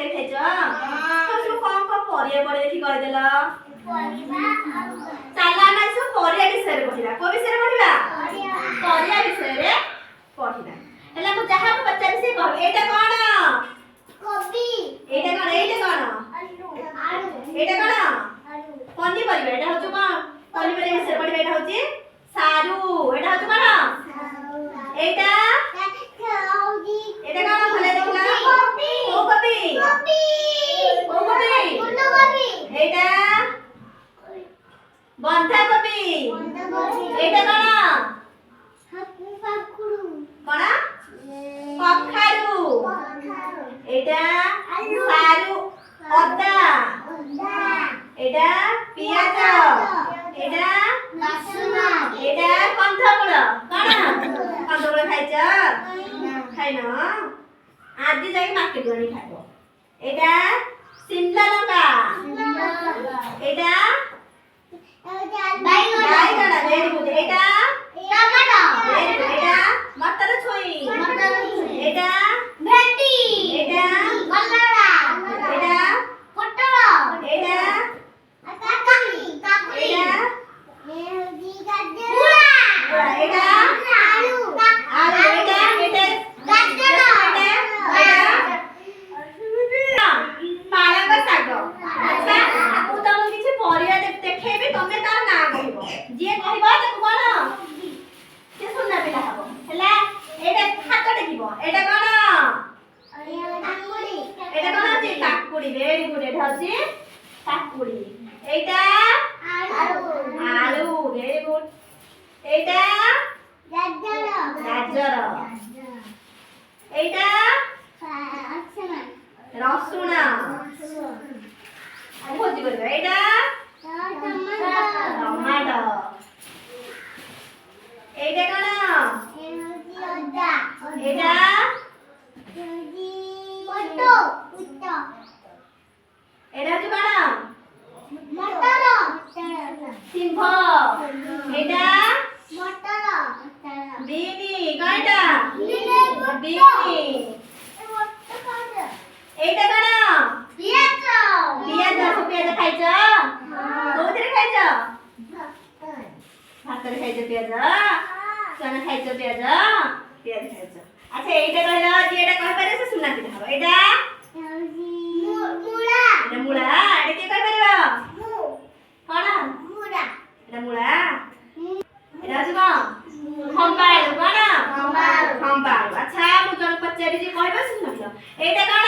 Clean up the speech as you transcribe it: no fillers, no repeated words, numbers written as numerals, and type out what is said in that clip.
ତରକାରୀ ଖାଇଛ? ତ ସବୁ କଣ ପରିବା ପଡେ ଦେଖି କହିଦେଲ? ଚାଲ ଆମେ ସବୁ ପରିବା ବିଷୟରେ ପଢିବା। କୋଉ ବିଷୟରେ ପଢିବା? ପରିବା ବିଷୟରେ ପଢିବା। ହେଲା ମୁଁ ଯାହାକୁ ପଚାରି ସେ କହିବ ଏଇଟା କଣ? କୋବି। ଏଇଟା କଣ? ଏଇଟା କଣ? ଆଳୁ। ଏଇଟା କଣ? ଆଳୁ। ପନିପରିବା। ଏଇଟା ହଉଛି କଣ? ପନିପରିବା ବିଷୟରେ ପଢିବା। ଏଇଟା ହଉଛି ସାରୁ। ଏଇଟା ହଉଛି କଣ? ଏଇଟା ଏଇଟା କଣ? ଭଲେ ଦେଖିଲ? କୋଉ କୋବି? କୋଉ କୋବି? ଏଇଟା ବନ୍ଧାକୋବି। ଏଇଟା କଣ? କଣ? କଖାରୁ। ଏଇଟା ସାରୁ ଅଦା। ଏଇଟା ପିଆଜ। ଏଇଟା ରସୁଣ। ଏଇଟା କନ୍ଧମୂଳ। କଣ? କନ୍ଧମୂଳ ଖାଇଛ? ଖାଇନ? ଆଜି ଯାଇକି ମାର୍କେଟ ଆଣି ଖାଇବ। ଏଇଟା ସିମଲା ଲଙ୍କା। ଏଇଟା ବାଇଗଣ। Very good. ଏଇଟା ଟମାଟୋ। Very good. ଏଇଟା ମଟର ଛୁଇଁ। ଏଇଟା ଭେଣ୍ଡି। ଏଇଟା କଲରା। ଏଇଟା ପୋଟଳ। ଏଇଟା କାକୁଡି। ଏଇଟା ମୂଳା। ଏଇଟା ଆଳୁ। ଆଳୁ। ଏଇଟା ଏଇଟା ଗାଜର। ପାଳଙ୍ଗ ଶାଗ। ଆଚ୍ଛା ମୁଁ ତମକୁ କିଛି ପରିବା ଦେଖେଇବି ତମେ ତାର ନାଁ କହିବ। ଯିଏ କହିବ ତାକୁ କଣ ସେ ସୁନା ପିଲା ହବ। ହେଲା ଏଇଟା ହାତ ଟେକିବ। ଏଇଟା କଣ? ଏଇଟା କଣ ଅଛି? କାକୁଡି। Very good. ଏଇଟା ଅଛି କାକୁଡି। ଏଇଟା ଆଳୁ। Very good. ଏଇଟା ଗାଜର। ଏଇଟା ରସୁଣ। ଭୋଜି କରିବା। ଏଇଟା ଟମାଟୋ। ଏଇଟା କଣ? ଏଇଟା ଏଇଟା ହଉଛି କଣ? ସିମ୍ଭ। ଏଇଟା ବିନି। କଣ ଏଇଟା? ବିନି। ଏଇଟା କଣ? ପିଆଜ। ସବୁ ପିଆଜ ଖାଇଛ? କୋଉଥିରେ ଖାଇଛ? ଭାତରେ ଖାଇଛ ପିଆଜ? ଚଣା ଖାଇଛ ପିଆଜ? ପିଆଜ ଖାଇଛ। ଆଚ୍ଛା ଏଇଟା କହିଲ ଯିଏ ଏଇଟା କହିପାରିବ ସେ ସୁନା ପିଲା ହବ। ଏଇଟା ଏଇଟା ମୂଳା। ଏଇଟା କିଏ କହିପାରିବ? କଣ? ଏଇଟା ମୂଳା। ଏଇଟା ହଉଛି କଣ? ଖମ୍ବା ଆଳୁ। କଣ? ଖମ୍ବା ଆଳୁ। ଆଚ୍ଛା ମୁଁ ଜଣକୁ ପଚାରିଛି କହିବ ସେ ସୁନା ପିଲା। ଏଇଟା କଣ?